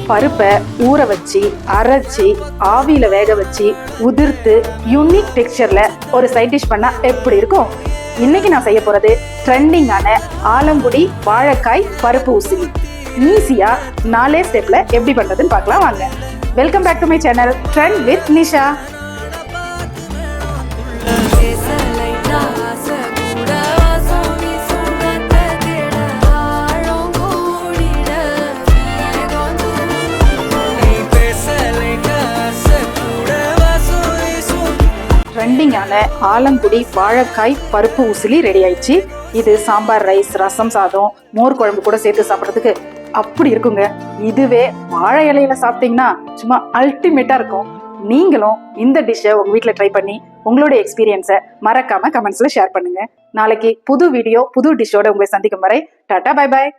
பருப்பை ஊற வச்சு அரைச்சி ஆவியில வேக வச்சு உதிர்த்து யூனிக் டெக்ஸ்சர்ல ஒரு சைட் டிஷ் பண்ணா எப்படி இருக்கும்? இன்னைக்கு நான் செய்ய போறது ட்ரெண்டிங்கான ஆலங்குடி வாழைக்காய் பருப்பு உசிலி. ஈஸியா 4 ஸ்டெப்ல எப்படி பண்றதுன்னு பார்க்கலாம் வாங்க. Welcome back to my channel trend with Nisha. ட்ரெண்டிங்கான ஆலங்குடி வாழைக்காய் பருப்பு உசிலி ரெடி ஆயிடுச்சு. இது சாம்பார் ரைஸ், ரசம் சாதம், மோர் குழம்பு கூட சேர்த்து சாப்பிட்றதுக்கு அப்படி இருக்குங்க. இதுவே வாழை இலையில சாப்பிட்டீங்கன்னா சும்மா அல்டிமேட்டா இருக்கும். நீங்களும் இந்த டிஷ்ஷை உங்க வீட்டில் ட்ரை பண்ணி உங்களுடைய எக்ஸ்பீரியன்ஸை மறக்காம கமெண்ட்ஸ்ல ஷேர் பண்ணுங்க. நாளைக்கு புது வீடியோ புது டிஷ்ஷோட உங்களை சந்திக்கும் வரை டாடா பை பாய்.